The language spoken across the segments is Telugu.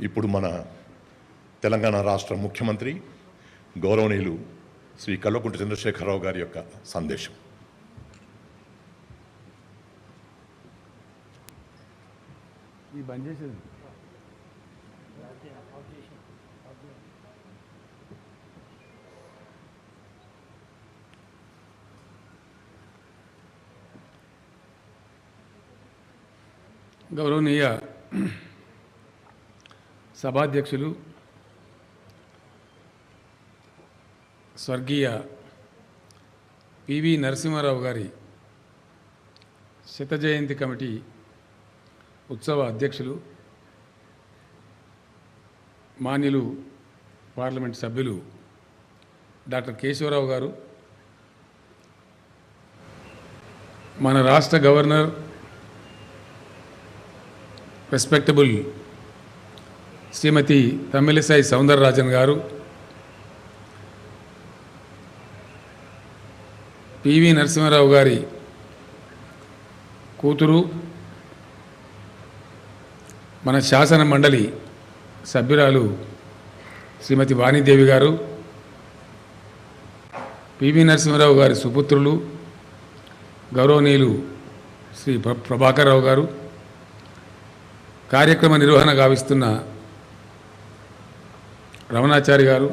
ఇప్పుడు మన తెలంగాణ రాష్ట్ర ముఖ్యమంత్రి గౌరవనీయులు శ్రీ కల్వకుంట్ల చంద్రశేఖరరావు గారి యొక్క సందేశం. గౌరవనీయ సభాధ్యక్షులు స్వర్గీయ పివి నరసింహారావు గారి శత జయంతి కమిటీ ఉత్సవ అధ్యక్షులు మాన్యులు పార్లమెంట్ సభ్యులు డాక్టర్ కేశవరావు గారు, మన రాష్ట్ర గవర్నర్ రెస్పెక్టబుల్ శ్రీమతి తమిళిసై సౌందరరాజన్ గారు, పివి నరసింహారావు గారి కూతురు, మన శాసన మండలి సభ్యురాలు శ్రీమతి వాణిదేవి గారు, పివి నరసింహారావు గారి సుపుత్రులు గౌరవనీయులు శ్రీ ప్రభాకర్ రావు గారు, కార్యక్రమ నిర్వహణ గావిస్తున్న రమణాచారి గారు,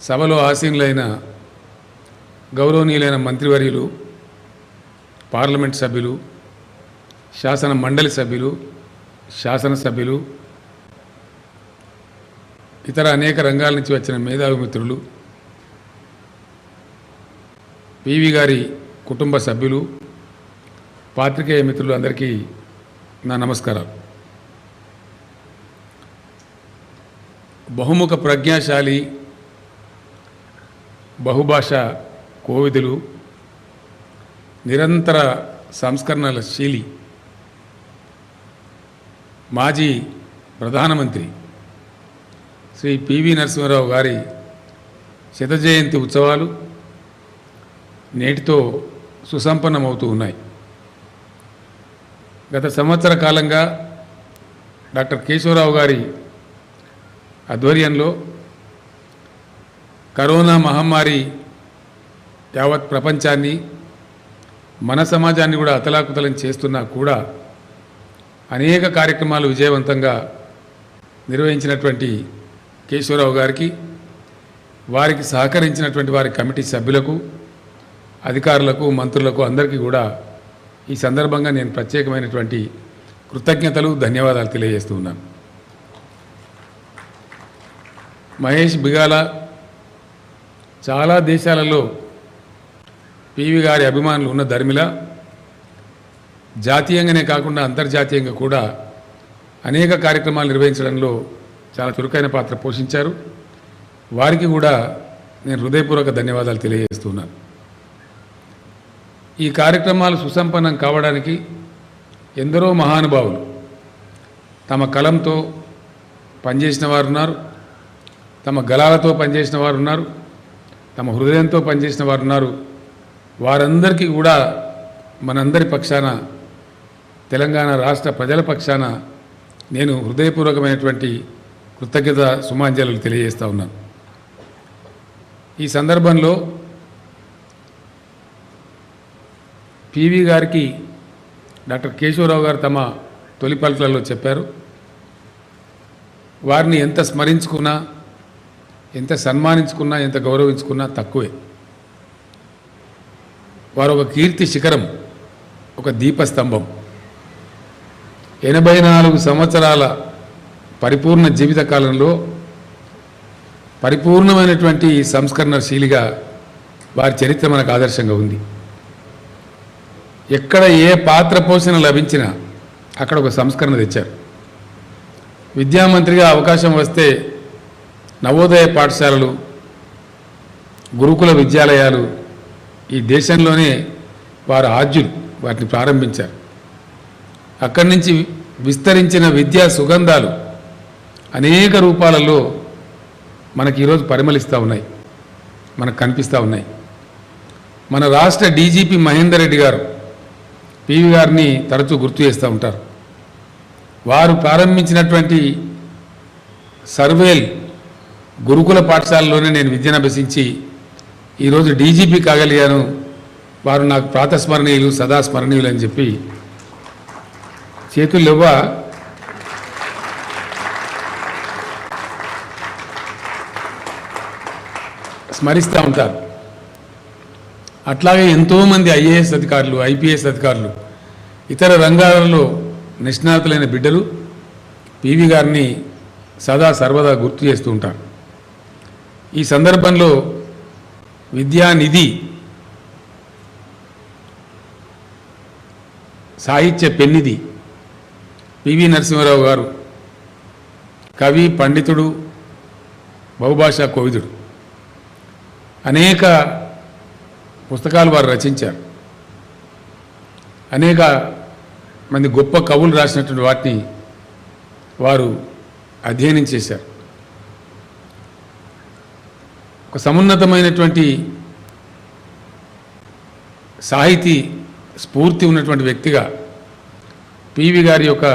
సభలో ఆసీనులైన గౌరవనీయులైన మంత్రివర్యులు, పార్లమెంట్ సభ్యులు, శాసన మండలి సభ్యులు, శాసనసభ్యులు, ఇతర అనేక రంగాల నుంచి వచ్చిన మేధావి మిత్రులు, పివి గారి కుటుంబ సభ్యులు, పాత్రికేయ మిత్రులు అందరికీ నా నమస్కారాలు. బహుముఖ ప్రజ్ఞాశాలి, బహుభాష కోవిదులు, నిరంతర సంస్కరణల శీలి, మాజీ ప్రధానమంత్రి శ్రీ పివి నరసింహారావు గారి శత జయంతి ఉత్సవాలు నేటితో సుసంపన్నమవుతూ ఉన్నాయి. గత సంవత్సర కాలంగా డాక్టర్ కేశవరావు గారి ఆధ్వర్యంలో కరోనా మహమ్మారి యావత్ ప్రపంచాన్ని, మన సమాజాన్ని కూడా అతలాకుతలం చేస్తున్నా కూడా అనేక కార్యక్రమాలు విజయవంతంగా నిర్వహించినటువంటి కేశవరావు గారికి, వారికి సహకరించినటువంటి వారి కమిటీ సభ్యులకు, అధికారులకు, మంత్రులకు అందరికీ కూడా ఈ సందర్భంగా నేను ప్రత్యేకమైనటువంటి కృతజ్ఞతలు, ధన్యవాదాలు తెలియజేస్తూ ఉన్నాను. మహేష్ బిగాల చాలా దేశాలలో పివి గారి అభిమానులు ఉన్న ధర్మిల జాతీయంగానే కాకుండా అంతర్జాతీయంగా కూడా అనేక కార్యక్రమాలు నిర్వహించడంలో చాలా చురుకైన పాత్ర పోషించారు. వారికి కూడా నేను హృదయపూర్వక ధన్యవాదాలు తెలియజేస్తున్నాను. ఈ కార్యక్రమాలు సుసంపన్నం కావడానికి ఎందరో మహానుభావులు తమ కలంతో పనిచేసిన వారు ఉన్నారు, తమ గళాలతో పనిచేసిన వారు ఉన్నారు, తమ హృదయంతో పనిచేసిన వారు ఉన్నారు. వారందరికీ కూడా మనందరి పక్షాన, తెలంగాణ రాష్ట్ర ప్రజల పక్షాన నేను హృదయపూర్వకమైనటువంటి కృతజ్ఞత సుమాంజలు తెలియజేస్తూ ఉన్నాను. ఈ సందర్భంలో పివి గారికి డాక్టర్ కేశవరావు గారు తమ తొలి పలుకులలో చెప్పారు, వారిని ఎంత స్మరించుకున్నా, ఎంత సన్మానించుకున్నా, ఎంత గౌరవించుకున్నా తక్కువే. వారు ఒక కీర్తి శిఖరం, ఒక దీపస్తంభం. 84 సంవత్సరాల పరిపూర్ణ జీవిత కాలంలో పరిపూర్ణమైనటువంటి సంస్కరణశీలిగా వారి చరిత్ర మనకు ఆదర్శంగా ఉంది. ఎక్కడ ఏ పాత్ర పోషణ లభించినా అక్కడ ఒక సంస్కరణ తెచ్చారు. విద్యామంత్రిగా అవకాశం వస్తే నవోదయ పాఠశాలలు, గురుకుల విద్యాలయాలు ఈ దేశంలోనే వారు ఆద్యులు, వాటిని ప్రారంభించారు. అక్కడి నుంచి విస్తరించిన విద్యా సుగంధాలు అనేక రూపాలలో మనకి ఈరోజు పరిమళిస్తూ ఉన్నాయి, మనకు కనిపిస్తూ ఉన్నాయి. మన రాష్ట్ర డీజీపీ మహేందర్ రెడ్డి గారు పివి గారిని తరచూ గుర్తు చేస్తూ ఉంటారు. వారు ప్రారంభించినటువంటి సర్వేల్ గురుకుల పాఠశాలలోనే నేను విద్యను అభ్యసించి ఈరోజు డీజీపీ కాగలిగాను. వారు నాకు ప్రాతస్మరణీయులు, సదా స్మరణీయులు అని చెప్పి చేతుల్లో స్మరిస్తూ ఉంటారు. అట్లాగే ఎంతోమంది ఐఏఎస్ అధికారులు, ఐపీఎస్ అధికారులు, ఇతర రంగాలలో నిష్ణాతులైన బిడ్డలు పివి గారిని సదా సర్వదా గుర్తు చేస్తూ ఉంటారు. ఈ సందర్భంలో విద్యానిధి సాహిత్య పెన్నిధి పివి నరసింహారావు గారు కవి, పండితుడు, బహుభాషా కోవిదుడు. అనేక పుస్తకాలు వారు రచించారు. అనేక మంది గొప్ప కవులు రాసినటువంటి వాటిని వారు అధ్యయనం చేశారు. ఒక సమున్నతమైనటువంటి సాహితీ స్ఫూర్తి ఉన్నటువంటి వ్యక్తిగా పివి గారి యొక్క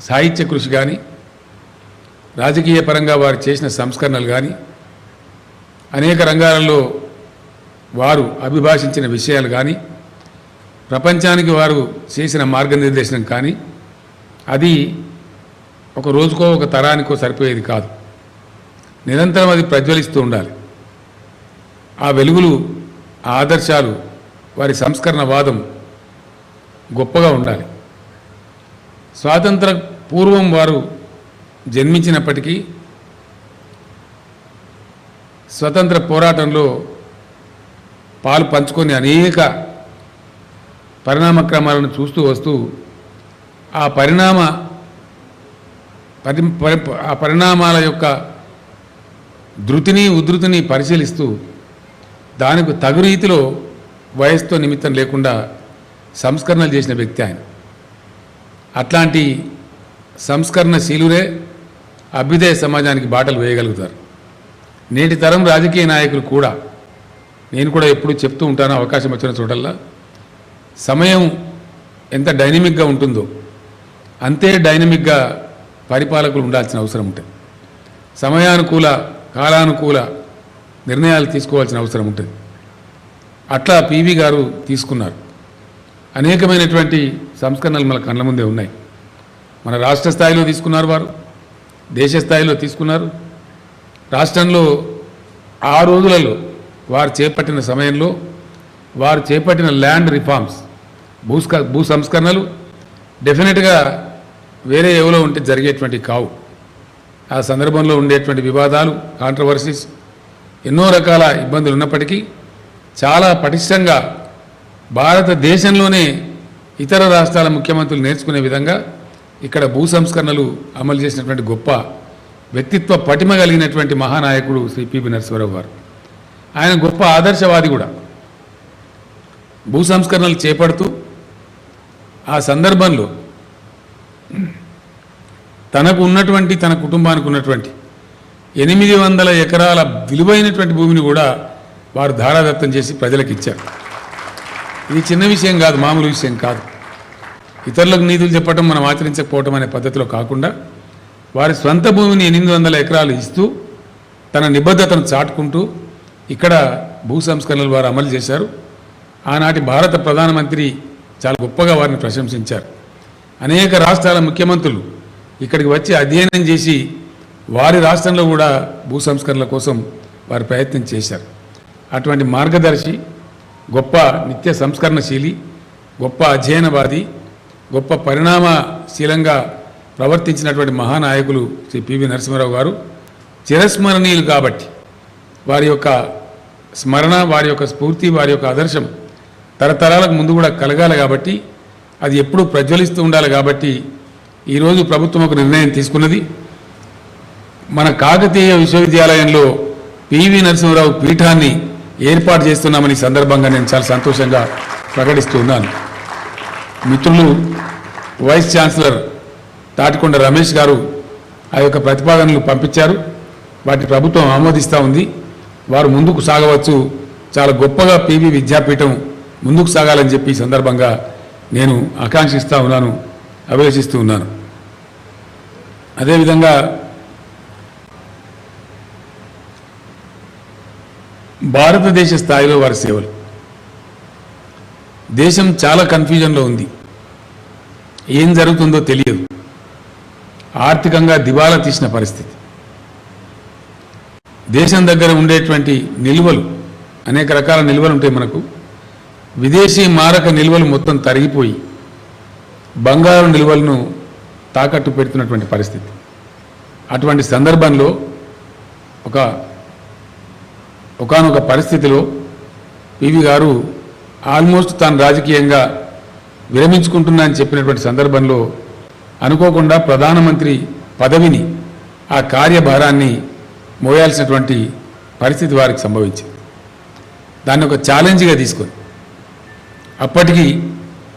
సాహిత్య కృషి కానీ, రాజకీయ పరంగా వారు చేసిన సంస్కరణలు కానీ, అనేక రంగాలలో వారు అభిభాషించిన విషయాలు కానీ, ప్రపంచానికి వారు చేసిన మార్గనిర్దేశనం కానీ, అది ఒక రోజుకో ఒక తరానికో సరిపోయేది కాదు. నిరంతరం అది ప్రజ్వలిస్తూ ఉండాలి. ఆ వెలుగులు, ఆ ఆదర్శాలు, వారి సంస్కరణ వాదం గొప్పగా ఉండాలి. స్వాతంత్ర పూర్వం వారు జన్మించినప్పటికీ స్వతంత్ర పోరాటంలో పాలు పంచుకొని అనేక పరిణామక్రమాలను చూస్తూ వస్తూ ఆ పరిణామాల యొక్క ధృతిని, ఉధృతిని పరిశీలిస్తూ దానికి తగు రీతిలో వయసుతో నిమిత్తం లేకుండా సంస్కరణలు చేసిన వ్యక్తి ఆయన. అట్లాంటి సంస్కరణశీలురే అభ్యుదయ సమాజానికి బాటలు వేయగలుగుతారు. నేటి తరం రాజకీయ నాయకులు కూడా, నేను కూడా ఎప్పుడు చెప్తూ ఉంటాను అవకాశం వచ్చిన చోటల్లా, సమయం ఎంత డైనమిక్గా ఉంటుందో అంతే డైనమిక్గా పరిపాలకులు ఉండాల్సిన అవసరం ఉంటుంది. సమయానుకూల, కాలానుకూల నిర్ణయాలు తీసుకోవాల్సిన అవసరం ఉంటుంది. అట్లా పివి గారు తీసుకున్నారు. అనేకమైనటువంటి సంస్కరణలు మన కళ్ళ ముందే ఉన్నాయి. మన రాష్ట్ర స్థాయిలో తీసుకున్నారు, వారు దేశ స్థాయిలో తీసుకున్నారు. రాష్ట్రంలో ఆ రోజులలో వారు చేపట్టిన సమయంలో వారు చేపట్టిన ల్యాండ్ రిఫార్మ్స్, భూ సంస్కరణలు డెఫినెట్గా వేరే ఎవరో ఉంటే జరిగేటువంటి కావు. ఆ సందర్భంలో ఉండేటువంటి వివాదాలు, కాంట్రవర్సీస్, ఎన్నో రకాల ఇబ్బందులు ఉన్నప్పటికీ చాలా పటిష్టంగా భారతదేశంలోనే ఇతర రాష్ట్రాల ముఖ్యమంత్రులు నేర్చుకునే విధంగా ఇక్కడ భూ సంస్కరణలు అమలు చేసినటువంటి గొప్ప వ్యక్తిత్వ పటిమ కలిగినటువంటి మహానాయకుడు శ్రీ పివి నరసింహారావు గారు. ఆయన గొప్ప ఆదర్శవాది కూడా. భూ సంస్కరణలు చేపడుతూ ఆ సందర్భంలో తనకు ఉన్నటువంటి, తన కుటుంబానికి ఉన్నటువంటి 800 ఎకరాల విలువైనటువంటి భూమిని కూడా వారు ధారాదత్తం చేసి ప్రజలకు ఇచ్చారు. ఇది చిన్న విషయం కాదు, మామూలు విషయం కాదు. ఇతరులకు నీతులు చెప్పడం, మనం ఆచరించకపోవటం అనే పద్ధతిలో కాకుండా వారి స్వంత భూమిని 800 ఎకరాలు ఇస్తూ తన నిబద్ధతను చాటుకుంటూ ఇక్కడ భూ సంస్కరణలు వారు అమలు చేశారు. ఆనాటి భారత ప్రధానమంత్రి చాలా గొప్పగా వారిని ప్రశంసించారు. అనేక రాష్ట్రాల ముఖ్యమంత్రులు ఇక్కడికి వచ్చి అధ్యయనం చేసి వారి రాష్ట్రంలో కూడా భూ సంస్కరణల కోసం వారు ప్రయత్నం చేశారు. అటువంటి మార్గదర్శి, గొప్ప నిత్య సంస్కరణశీలి, గొప్ప అధ్యయనవాది, గొప్ప పరిణామశీలంగా ప్రవర్తించినటువంటి మహానాయకులు శ్రీ పివి నరసింహారావు గారు చిరస్మరణీయులు. కాబట్టి వారి యొక్క స్మరణ, వారి యొక్క స్ఫూర్తి, వారి యొక్క ఆదర్శం తరతరాలకు ముందు కూడా కలగాలి. కాబట్టి అది ఎప్పుడూ ప్రజ్వలిస్తూ ఉండాలి. కాబట్టి ఈరోజు ప్రభుత్వం ఒక నిర్ణయం తీసుకున్నది. మన కాకతీయ విశ్వవిద్యాలయంలో పివి నరసింహారావు పీఠాన్ని ఏర్పాటు చేస్తున్నామని సందర్భంగా నేను చాలా సంతోషంగా ప్రకటిస్తున్నాను. మిత్రులు వైస్ ఛాన్సలర్ తాటికొండ రమేష్ గారు ఆ యొక్క ప్రతిపాదనలు పంపించారు. వాటి ప్రభుత్వం ఆమోదిస్తూ ఉంది. వారు ముందుకు సాగవచ్చు. చాలా గొప్పగా పివి విద్యాపీఠం ముందుకు సాగాలని చెప్పి ఈ సందర్భంగా నేను ఆకాంక్షిస్తూ ఉన్నాను. అభిలషిస్తూ ఉన్నాను. అదేవిధంగా భారతదేశ స్థాయిలో వారి సేవలు, దేశం చాలా కన్ఫ్యూజన్లో ఉంది, ఏం జరుగుతుందో తెలియదు, ఆర్థికంగా దివాలా తీసిన పరిస్థితి, దేశం దగ్గర ఉండేటువంటి నిల్వలు, అనేక రకాల నిల్వలు ఉంటాయి మనకు, విదేశీ మారక నిల్వలు మొత్తం తరిగిపోయి బంగారు నిల్వలను తాకట్టు పెడుతున్నటువంటి పరిస్థితి. అటువంటి సందర్భంలో ఒకానొక పరిస్థితిలో పివి గారు ఆల్మోస్ట్ తాను రాజకీయంగా విరమించుకుంటున్నా అని చెప్పినటువంటి సందర్భంలో అనుకోకుండా ప్రధానమంత్రి పదవిని, ఆ కార్యభారాన్ని మోయాల్సినటువంటి పరిస్థితి వారికి సంభవించింది. దాన్ని ఒక ఛాలెంజ్గా తీసుకొని అప్పటికి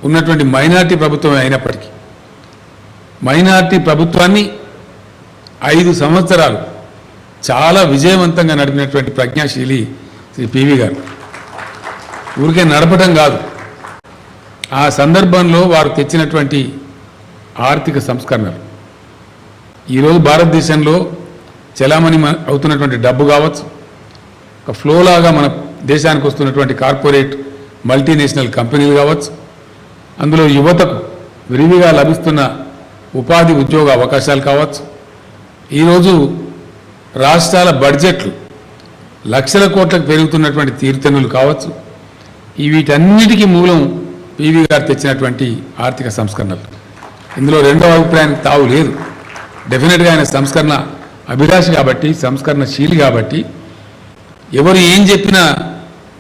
ఉన్నటువంటి మైనార్టీ ప్రభుత్వం అయినప్పటికీ మైనార్టీ ప్రభుత్వాన్ని 5 సంవత్సరాలు చాలా విజయవంతంగా నడిపినటువంటి ప్రజ్ఞాశీలి శ్రీ పివి గారు. ఊరికే నడపడం కాదు, ఆ సందర్భంలో వారు తెచ్చినటువంటి ఆర్థిక సంస్కరణలు ఈరోజు భారతదేశంలో చలామణి అవుతున్నటువంటి డబ్బు కావచ్చు, ఒక ఫ్లోలాగా మన దేశానికి వస్తున్నటువంటి కార్పొరేట్ మల్టీనేషనల్ కంపెనీలు కావచ్చు, అందులో యువతకు విరివిగా లభిస్తున్న ఉపాధి ఉద్యోగ అవకాశాలు కావచ్చు, ఈరోజు రాష్ట్రాల బడ్జెట్లు లక్షల కోట్లకు పెరుగుతున్నటువంటి తీరుతెన్నులు కావచ్చు, వీటన్నిటికీ మూలం పివి గారు తెచ్చినటువంటి ఆర్థిక సంస్కరణలు. ఇందులో రెండవ అభిప్రాయానికి తావు లేదు. డెఫినెట్గా ఆయన సంస్కరణ అభిలాషి కాబట్టి, సంస్కరణశీలి కాబట్టి, ఎవరు ఏం చెప్పినా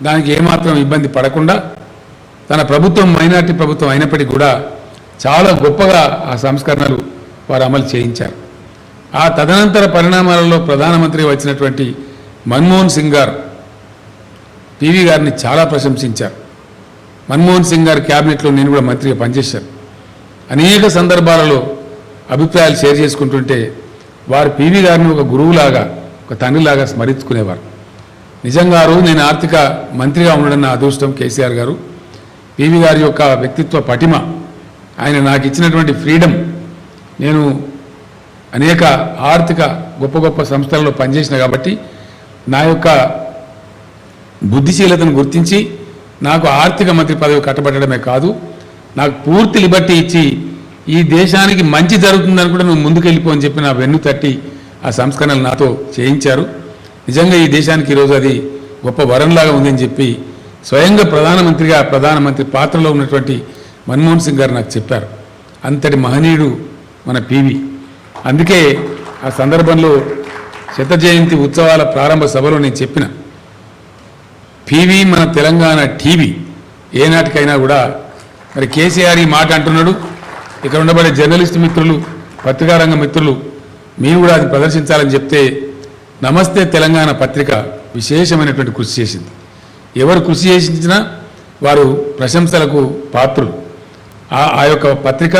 దానికి ఏమాత్రం ఇబ్బంది పడకుండా తన ప్రభుత్వం మైనార్టీ ప్రభుత్వం అయినప్పటికీ కూడా చాలా గొప్పగా ఆ సంస్కరణలు వారు అమలు చేయించారు. ఆ తదనంతర పరిణామాలలో ప్రధానమంత్రి వచ్చినటువంటి మన్మోహన్ సింగ్ గారు పివి గారిని చాలా ప్రశంసించారు. మన్మోహన్ సింగ్ గారి క్యాబినెట్లో నేను కూడా మంత్రిగా పనిచేశాను. అనేక సందర్భాలలో అభిప్రాయాలు షేర్ చేసుకుంటుంటే వారు పివి గారిని ఒక గురువులాగా, ఒక తండ్రిలాగా స్మరించుకునేవారు. నిజంగా ఆ రోజు నేను ఆర్థిక మంత్రిగా ఉండడం నా అదృష్టం. కేసీఆర్ గారు, పివి గారి యొక్క వ్యక్తిత్వ పటిమ, ఆయన నాకు ఇచ్చినటువంటి ఫ్రీడమ్, నేను అనేక ఆర్థిక గొప్ప గొప్ప సంస్థలలో పనిచేసిన కాబట్టి నా యొక్క బుద్ధిశీలతను గుర్తించి నాకు ఆర్థిక మంత్రి పదవి కట్టబడమే కాదు, నాకు పూర్తి లిబర్టీ ఇచ్చి ఈ దేశానికి మంచి జరుగుతుందని కూడా నువ్వు ముందుకెళ్ళిపో అని చెప్పి నా వెన్ను తట్టి ఆ సంస్కరణలు నాతో చేయించారు. నిజంగా ఈ దేశానికి ఈరోజు అది గొప్ప వరంలాగా ఉందని చెప్పి స్వయంగా ప్రధానమంత్రిగా, ప్రధానమంత్రి పాత్రలో ఉన్నటువంటి మన్మోహన్ సింగ్ గారు నాకు చెప్పారు. అంతటి మహనీయుడు మన పివి. అందుకే ఆ సందర్భంలో 100వ జయంతి ఉత్సవాల ప్రారంభ సభలో నేను చెప్పిన, పివి మన తెలంగాణ టీవీ ఏనాటికైనా కూడా, మరి కేసీఆర్ ఈ మాట అంటున్నాడు, ఇక్కడ ఉండబడే జర్నలిస్టు మిత్రులు, పత్రికా రంగ మిత్రులు మీరు కూడా అది ప్రదర్శించాలని చెప్తే నమస్తే తెలంగాణ పత్రిక విశేషమైనటువంటి కృషి చేసింది. ఎవరు కృషి చేసినా వారు ప్రశంసలకు పాత్రులు. ఆ యొక్క పత్రిక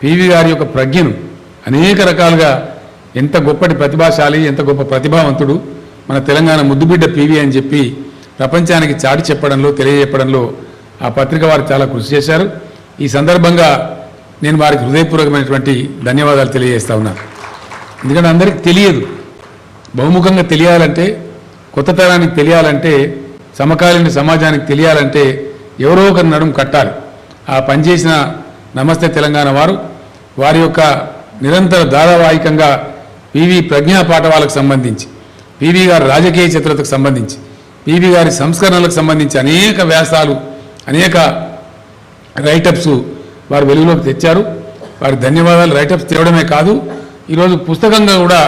పివి గారి యొక్క ప్రజ్ఞను అనేక రకాలుగా, ఎంత గొప్పటి ప్రతిభాశాలి, ఎంత గొప్ప ప్రతిభావంతుడు మన తెలంగాణ ముద్దుబిడ్డ పివి అని చెప్పి ప్రపంచానికి చాటి చెప్పడంలో, తెలియజెప్పడంలో ఆ పత్రిక వారు చాలా కృషి చేశారు. ఈ సందర్భంగా నేను వారికి హృదయపూర్వకమైనటువంటి ధన్యవాదాలు తెలియజేస్తా ఉన్నాను. ఎందుకంటే అందరికీ తెలియదు, బహుముఖంగా తెలియాలంటే, కొత్త తరానికి తెలియాలంటే, సమకాలీన సమాజానికి తెలియాలంటే ఎవరో ఒకరి నడుం కట్టాలి. ఆ పనిచేసిన నమస్తే తెలంగాణ వారి యొక్క నిరంతర ధారావాహికంగా పివి ప్రజ్ఞా పాఠవాలకు సంబంధించి, పివి గారి రాజకీయ చతురతకు సంబంధించి, పివి గారి సంస్కరణలకు సంబంధించి అనేక వ్యాసాలు, అనేక రైటప్స్ వారు వెలుగులోకి తెచ్చారు. వారికి ధన్యవాదాలు. రైటప్స్ తేవడమే కాదు, ఈరోజు పుస్తకంగా కూడా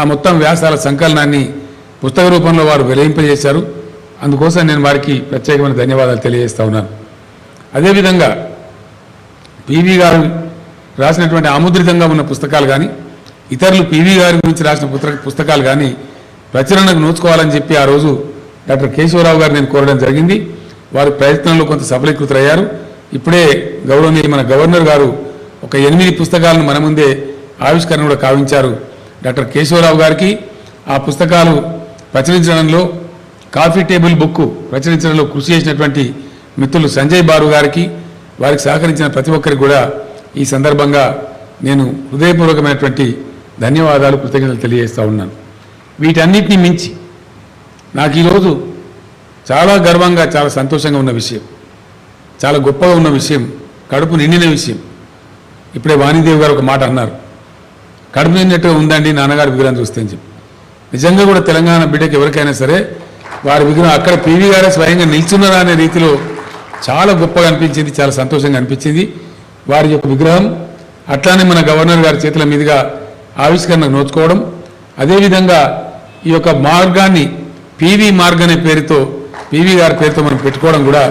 ఆ మొత్తం వ్యాసాల సంకలనాన్ని పుస్తక రూపంలో వారు వెలింపజేశారు. అందుకోసం నేను వారికి ప్రత్యేకమైన ధన్యవాదాలు తెలియజేస్తా ఉన్నాను. అదేవిధంగా పివి గారు రాసినటువంటి ఆముద్రితంగా ఉన్న పుస్తకాలు కానీ, ఇతరులు పివి గారి గురించి రాసిన పుస్తకాలు కానీ ప్రచురణకు నోచుకోవాలని చెప్పి ఆ రోజు డాక్టర్ కేశవరావు గారు నేను కోరడం జరిగింది. వారి ప్రయత్నంలో కొంత సఫలీకృతయ్యారు. ఇప్పుడే గౌరవనీయ మన గవర్నర్ గారు ఒక 8 పుస్తకాలను మన ముందే ఆవిష్కరణ కూడా కావించారు. డాక్టర్ కేశవరావు గారికి ఆ పుస్తకాలు ప్రచురించడంలో, కాఫీ టేబుల్ బుక్ ప్రచురించడంలో కృషి చేసినటువంటి మిత్రులు సంజయ్ బారు గారికి, వారికి సహకరించిన ప్రతి ఒక్కరికి కూడా ఈ సందర్భంగా నేను హృదయపూర్వకమైనటువంటి ధన్యవాదాలు, కృతజ్ఞతలు తెలియజేస్తూ ఉన్నాను. వీటన్నిటిని మించి నాకు ఈరోజు చాలా గర్వంగా, చాలా సంతోషంగా ఉన్న విషయం, చాలా గొప్పగా ఉన్న విషయం, కడుపు నిండిన విషయం. ఇప్పుడే వాణిదేవి గారు ఒక మాట అన్నారు, కడుపు నిండినట్టుగా ఉందండి నాన్నగారి విగ్రహం చూస్తే అని చెప్పి. నిజంగా కూడా తెలంగాణ బిడ్డకి ఎవరికైనా సరే వారి విగ్రహం అక్కడ పీవీ గారే స్వయంగా నిల్చున్నారా అనే రీతిలో చాలా గొప్పగా అనిపించింది, చాలా సంతోషంగా అనిపించింది. వారి యొక్క విగ్రహం అట్లానే మన గవర్నర్ గారి చేతుల మీదుగా ఆవిష్కరణకు నోచుకోవడం, అదేవిధంగా ఈ యొక్క మార్గాన్ని పీవీ మార్గ్ అనే పేరుతో, పీవీ గారి పేరుతో మనం పెట్టుకోవడం కూడా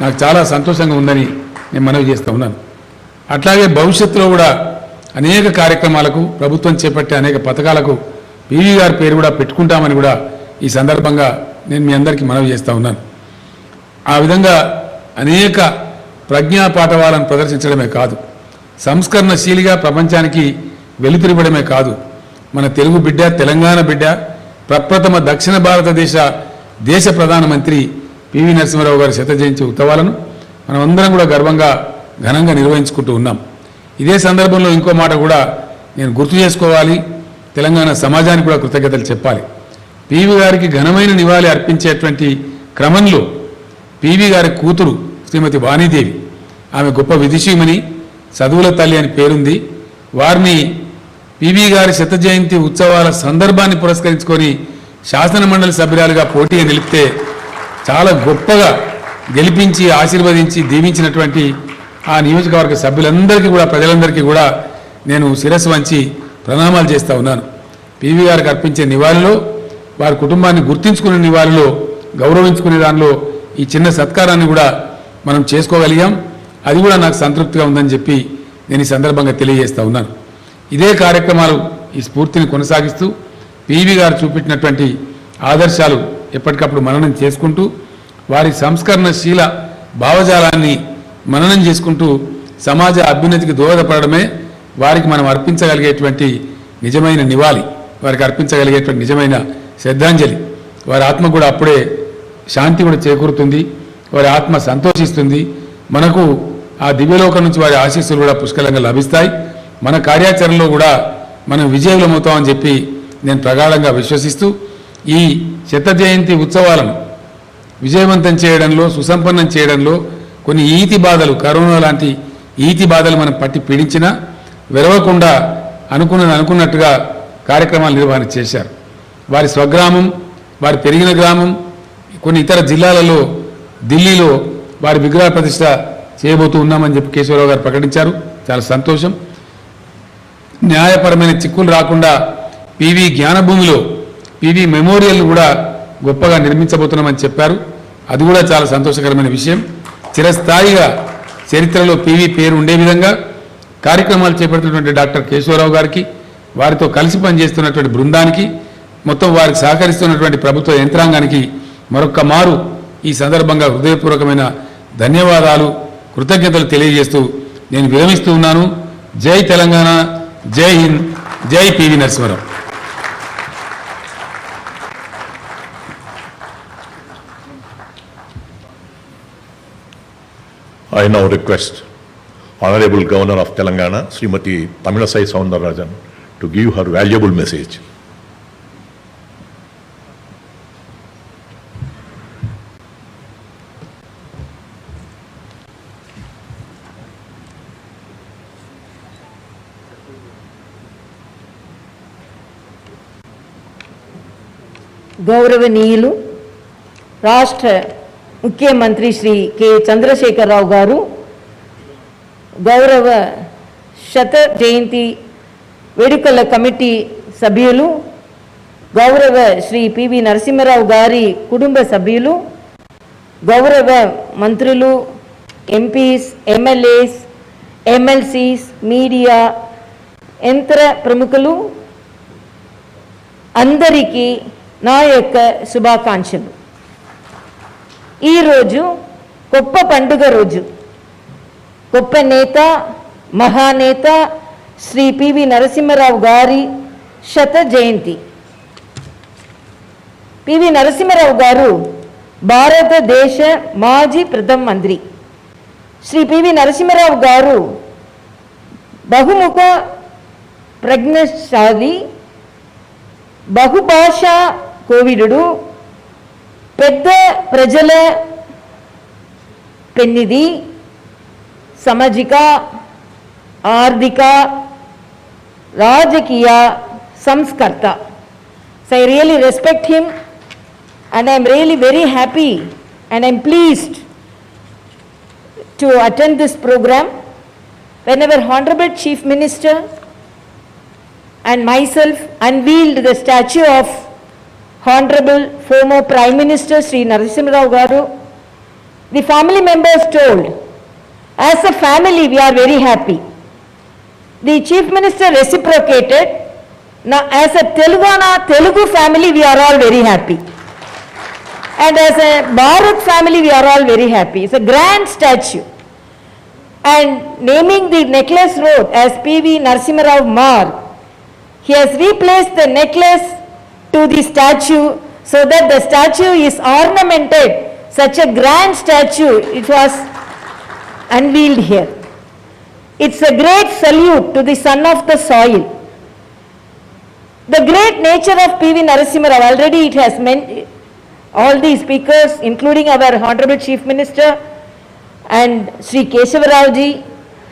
నాకు చాలా సంతోషంగా ఉందని నేను మనవి చేస్తూ ఉన్నాను. అట్లాగే భవిష్యత్తులో కూడా అనేక కార్యక్రమాలకు, ప్రభుత్వం చేపట్టే అనేక పథకాలకు పీవీ గారి పేరు కూడా పెట్టుకుంటామని కూడా ఈ సందర్భంగా నేను మీ అందరికీ మనవి చేస్తూ ఉన్నాను. ఆ విధంగా అనేక ప్రజ్ఞా పాఠవాలను ప్రదర్శించడమే కాదు, సంస్కరణశీలిగా ప్రపంచానికి వెలుతురివ్వడమే కాదు, మన తెలుగు బిడ్డ, తెలంగాణ బిడ్డ, ప్రప్రథమ దక్షిణ భారతదేశ దేశ ప్రధానమంత్రి పివి నరసింహారావు గారి శత జయంతి ఉత్సవాలను మనమందరం కూడా గర్వంగా ఘనంగా నిర్వహించుకుంటూ ఉన్నాం. ఇదే సందర్భంలో ఇంకో మాట కూడా నేను గుర్తు చేసుకోవాలి, తెలంగాణ సమాజానికి కూడా కృతజ్ఞతలు చెప్పాలి. పివి గారికి ఘనమైన నివాళి అర్పించేటువంటి క్రమంలో పివి గారి కూతురు శ్రీమతి వాణీదేవి, ఆమె గొప్ప విదుషీమణి, చదువుల తల్లి అని పేరుంది. వారిని పివి గారి శత జయంతి ఉత్సవాల సందర్భాన్ని పురస్కరించుకొని శాసన మండలి సభ్యురాలుగా పోటీగా నిలిపితే చాలా గొప్పగా గెలిపించి ఆశీర్వదించి దీవించినటువంటి ఆ నియోజకవర్గ సభ్యులందరికీ కూడా, ప్రజలందరికీ కూడా నేను శిరస్సు వంచి ప్రణామాలు చేస్తూ ఉన్నాను. పివి గారికి అర్పించే నివాళిలో, వారి కుటుంబాన్ని గుర్తించుకునే నివాళిలో, గౌరవించుకునే దానిలో ఈ చిన్న సత్కారాన్ని కూడా మనం చేసుకోగలిగాం. అది కూడా నాకు సంతృప్తిగా ఉందని చెప్పి నేను ఈ సందర్భంగా తెలియజేస్తూ ఉన్నాను. ఇదే కార్యక్రమాలు ఈ స్ఫూర్తిని కొనసాగిస్తూ పివి గారు చూపెట్టినటువంటి ఆదర్శాలు ఎప్పటికప్పుడు మననం చేసుకుంటూ, వారి సంస్కరణశీల భావజాలాన్ని మననం చేసుకుంటూ సమాజ అభ్యున్నతికి దోహదపడమే వారికి మనం అర్పించగలిగేటువంటి నిజమైన నివాళి, వారికి అర్పించగలిగేటువంటి నిజమైన శ్రద్ధాంజలి. వారి ఆత్మ కూడా అప్పుడే శాంతి కూడా చేకూరుతుంది, వారి ఆత్మ సంతోషిస్తుంది. మనకు ఆ దివ్యలోకం నుంచి వారి ఆశీస్సులు కూడా పుష్కలంగా లభిస్తాయి. మన కార్యాచరణలో కూడా మనం విజయవంతమవుతామని చెప్పి నేను ప్రగాఢంగా విశ్వసిస్తూ ఈ శత జయంతి ఉత్సవాలను విజయవంతం చేయడంలో, సుసంపన్నం చేయడంలో కొన్ని ఈతి బాధలు, కరోనా లాంటి ఈతి బాధలు మనం పట్టి పీడించినా వెరవకుండా అనుకున్నట్టుగా కార్యక్రమాలు నిర్వహణ చేశారు. వారి స్వగ్రామం, వారి పెరిగిన గ్రామం, కొన్ని ఇతర జిల్లాలలో, ఢిల్లీలో వారి విగ్రహ ప్రతిష్ట చేయబోతూ ఉన్నామని చెప్పి కేశవరావు గారు ప్రకటించారు. చాలా సంతోషం. న్యాయపరమైన చిక్కులు రాకుండా పివి జ్ఞానభూమిలో పివి మెమోరియల్ కూడా గొప్పగా నిర్మించబోతున్నామని చెప్పారు. అది కూడా చాలా సంతోషకరమైన విషయం. చిరస్థాయిగా చరిత్రలో పివి పేరు ఉండే విధంగా కార్యక్రమాలు చేపడుతున్నటువంటి డాక్టర్ కేశవరావు గారికి, వారితో కలిసి పనిచేస్తున్నటువంటి బృందానికి, మొత్తం వారికి సహకరిస్తున్నటువంటి ప్రభుత్వ యంత్రాంగానికి మరొక్క మారు ఈ సందర్భంగా హృదయపూర్వకమైన ధన్యవాదాలు, కృతజ్ఞతలు తెలియజేస్తూ నేను విరమిస్తూ ఉన్నాను. జై తెలంగాణ, జై హింద్, జై PV Narasimha Rao. I now request Honorable Governor of Telangana, Srimati Tamilisai Soundararajan, to give her valuable message. గౌరవనీయులు రాష్ట్ర ముఖ్యమంత్రి శ్రీ కె చంద్రశేఖరరావు గారు, గౌరవ శత జయంతి వేడుకల కమిటీ సభ్యులు, గౌరవ శ్రీ పివి నరసింహారావు గారి కుటుంబ సభ్యులు, గౌరవ మంత్రులు, ఎంపీస్, ఎమ్మెల్యేస్, ఎమ్మెల్సీస్, మీడియా, యంత్ర ప్రముఖులు అందరికీ నా యొక్క శుభాకాంక్షలు. ఈరోజు గొప్ప పండుగ రోజు. గొప్ప నేత, మహానేత శ్రీ పివి నరసింహారావు గారి శత జయంతి. పివి నరసింహారావు గారు భారతదేశ మాజీ ప్రధానమంత్రి. శ్రీ పివి నరసింహారావు గారు బహుముఖ ప్రజ్ఞశాలి, బహుభాషా కోవిదుడు, పెద్ద ప్రజల పెన్నిది, సామాజిక, ఆర్థిక, రాజకీయ సంస్కర్త. So I really respect him and I am really very happy and I am pleased to attend this program whenever Honorable Chief Minister and myself unveiled the statue of Honorable former Prime Minister Sri Narasimha Rao Garu. The family members told, as a family we are very happy. The Chief Minister reciprocated, now as a Telugu family we are all very happy. And as a Bharat family we are all very happy. It's a grand statue. And naming the necklace road as P.V. Narasimha Rao Marg, he has replaced the necklace to the statue so that the statue is ornamented. Such a grand statue, it was unveiled here. It's a great salute to the son of the soil. The great nature of P.V. Narasimha Rao, already it has meant all the speakers, including our Honorable Chief Minister and Sri Kesava Rao ji,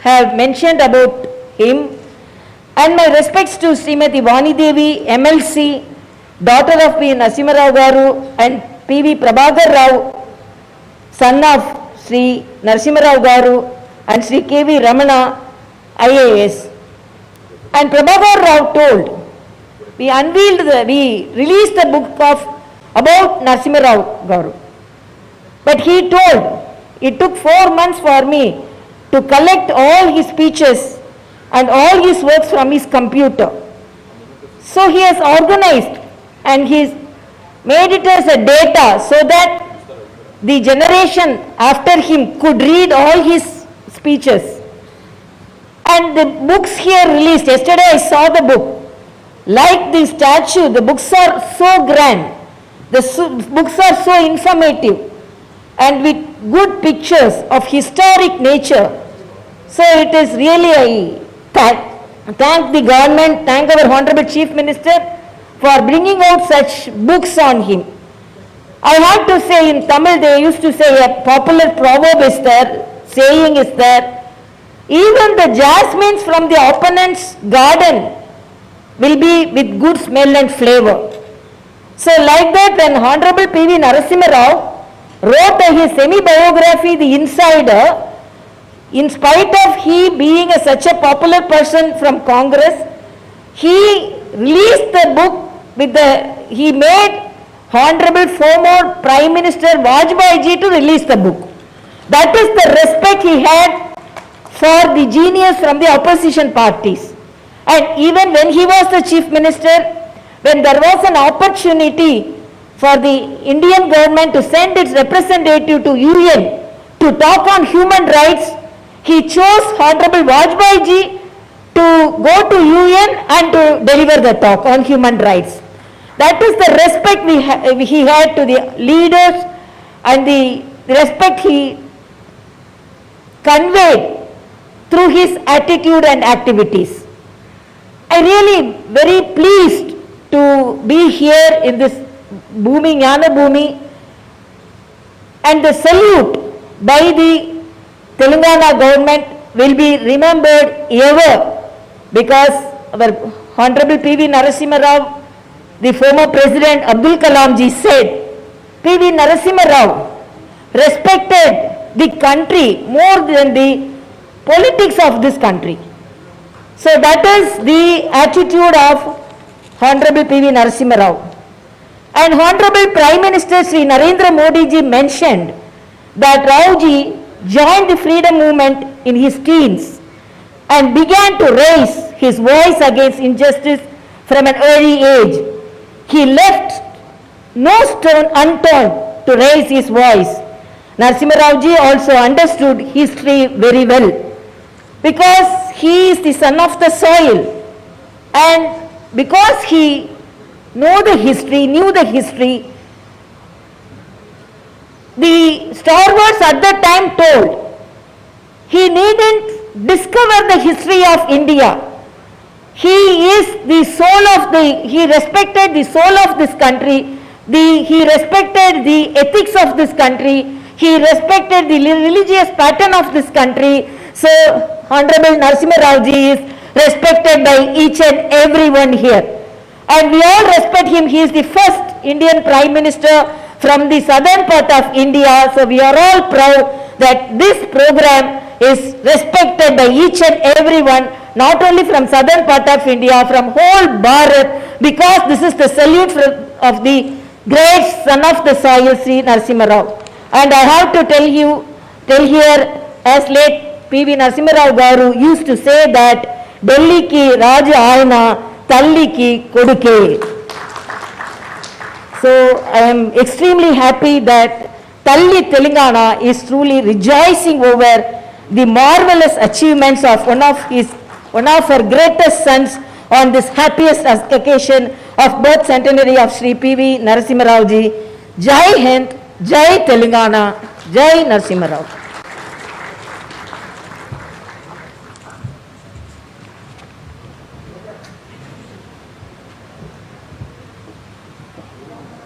have mentioned about him. And my respects to Srimati Vani Devi, MLC, daughter of P. Narasimha Rao Garu, and P.V. Prabhakar Rao, son of Sri Narasimha Rao Garu, and Sri K.V. Ramana, IAS. And Prabhakar Rao told, we released the book about Narasimha Rao Garu. But he told, it took 4 months for me to collect all his speeches and all his works from his computer. So he has organized and he's made it as a data so that the generation after him could read all his speeches. And the books here released, yesterday I saw the book. Like the statue, the books are so grand, the books are so informative and with good pictures of historic nature. So it is really, I thank the government, thank our Honorable Chief Minister for bringing out such books on him. I had to say, in Tamil they used to say, a popular proverb is there, saying is there, even the jasmines from the opponent's garden will be with good smell and flavor. So like that, when Honorable P.V. Narasimha Rao wrote his semi-biography, The Insider, in spite of he being such a popular person from Congress, he released the book he made Honorable former Prime Minister Vajpayee ji to release the book. That is the respect he had for the genius from the opposition parties. And even when he was the Chief Minister, when there was an opportunity for the Indian government to send its representative to UN to talk on human rights, he chose Honorable Vajpayee ji to go to UN and to deliver the talk on human rights. That is the respect he had to the leaders and the respect he conveyed through his attitude and activities. I really very pleased to be here in this Bhumi, Jnana Bhumi, and the salute by the Telangana government will be remembered ever because our Honorable P.V. Narasimha Rao, the former President Abdul Kalam ji said, P.V. Narasimha Rao respected the country more than the politics of this country. So that is the attitude of Honorable P.V. Narasimha Rao. And Honorable Prime Minister Sri Narendra Modi ji mentioned that Rao ji joined the freedom movement in his teens and began to raise his voice against injustice from an early age. He left no stone unturned to raise his voice. Narasimha Rao ji also understood history very well because he is the son of the soil and because he knew the history, the stalwarts at that time told he needn't discover the history of India. He is the soul of he respected the soul of this country, he respected the ethics of this country, he respected the religious pattern of this country. So, Honorable Narasimha Rao ji is respected by each and everyone here. And we all respect him. He is the first Indian Prime Minister from the southern part of India. So, we are all proud that this program is respected by each and everyone, not only from southern part of India, from whole Bharat, because this is the salute of the great son of the soil, Sri Narasimha Rao. And I have to tell here, as late P.V. Narasimha Rao garu used to say that, Delhi ki Raja Ayana, Talli ki Koduke. So I am extremely happy that Talli Telangana is truly rejoicing over the marvelous achievements of one of her greatest sons on this happiest occasion of birth centenary of Sri P.V. Narasimha Rao ji. Jai Hind, Jai Telangana, Jai Narasimha Rao.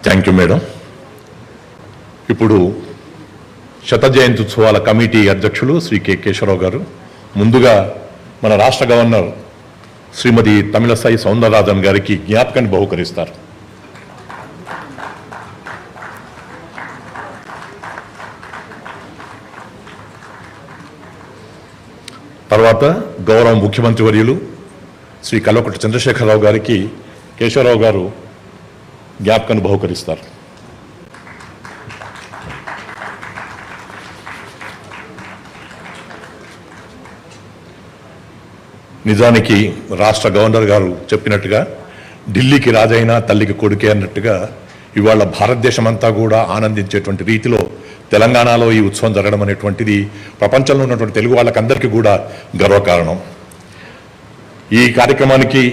Thank you madam. ఇప్పుడు శత జయంతి ఉత్సవాల కమిటీ అధ్యక్షులు శ్రీ కె కేశవరావు గారు ముందుగా మన రాష్ట్ర గవర్నర్ శ్రీమతి తమిళసై సౌందరరాజన్ గారికి జ్ఞాపకాన్ని బహుకరిస్తారు. తర్వాత గౌరవ ముఖ్యమంత్రి వర్యులు శ్రీ కల్వకుంట్ల చంద్రశేఖరరావు గారికి కేశవరావు గారు జ్ఞాపకాన్ని బహుకరిస్తారు. నిజానికి రాష్ట్ర గవర్నర్ గారు చెప్పినట్టుగా ఢిల్లీకి రాజైనా తల్లికి కొడుకే అన్నట్టుగా ఇవాళ భారతదేశం అంతా కూడా ఆనందించేటువంటి రీతిలో తెలంగాణలో ఈ ఉత్సవం జరగడం అనేటువంటిది ప్రపంచంలో ఉన్నటువంటి తెలుగు వాళ్ళకందరికీ కూడా గర్వకారణం. ఈ కార్యక్రమానికి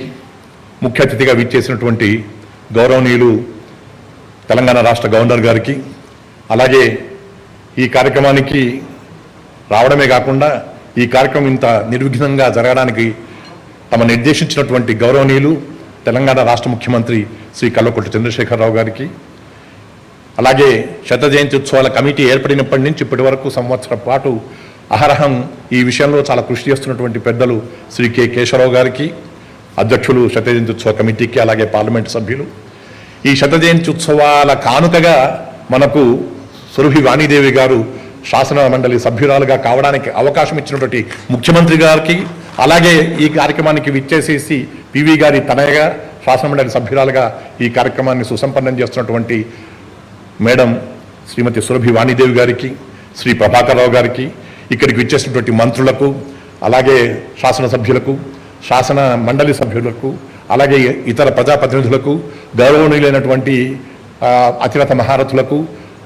ముఖ్య అతిథిగా విచ్చేసినటువంటి గౌరవనీయులు తెలంగాణ రాష్ట్ర గవర్నర్ గారికి, అలాగే ఈ కార్యక్రమానికి రావడమే కాకుండా ఈ కార్యక్రమం ఇంత నిర్విఘ్నంగా జరగడానికి తమ నిర్దేశించినటువంటి గౌరవనీయులు తెలంగాణ రాష్ట్ర ముఖ్యమంత్రి శ్రీ కల్వకుంట్ల చంద్రశేఖరరావు గారికి, అలాగే శత జయంతి ఉత్సవాల కమిటీ ఏర్పడినప్పటి నుంచి ఇప్పటి వరకు సంవత్సరం పాటు అహరహం ఈ విషయంలో చాలా కృషి చేస్తున్నటువంటి పెద్దలు శ్రీ కె కేశవరావు గారికి, అధ్యక్షులు శత జయంతి ఉత్సవ కమిటీకి, అలాగే పార్లమెంట్ సభ్యులు, ఈ శత జయంతి ఉత్సవాల కానుకగా మనకు సురభి వాణీదేవి గారు శాసన మండలి సభ్యురాలుగా కావడానికి అవకాశం ఇచ్చినటువంటి ముఖ్యమంత్రి గారికి, అలాగే ఈ కార్యక్రమానికి విచ్చేసేసి పివి గారి తనయగా శాసన మండలి సభ్యురాలుగా ఈ కార్యక్రమాన్ని సుసంపన్నం చేస్తున్నటువంటి మేడం శ్రీమతి సురభి వాణీదేవి గారికి, శ్రీ ప్రభాకర్ రావు గారికి, ఇక్కడికి విచ్చేసినటువంటి మంత్రులకు, అలాగే శాసనసభ్యులకు, శాసన మండలి సభ్యులకు, అలాగే ఇతర ప్రజాప్రతినిధులకు, గౌరవనీయులైనటువంటి అతిరథ మహారథులకు,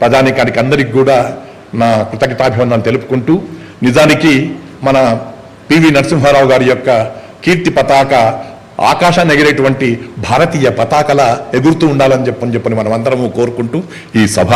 ప్రజానీకానికి అందరికి కూడా నా కృతజ్ఞతాభివందనాలు తెలుపుకుంటూ, నిజానికి మన పివి నరసింహారావు గారి యొక్క కీర్తి పతాక ఆకాశాన్ని ఎగిరేటువంటి భారతీయ పతాకల ఎగురుతూ ఉండాలని చెప్పని మనం అందరము కోరుకుంటూ ఈ సభ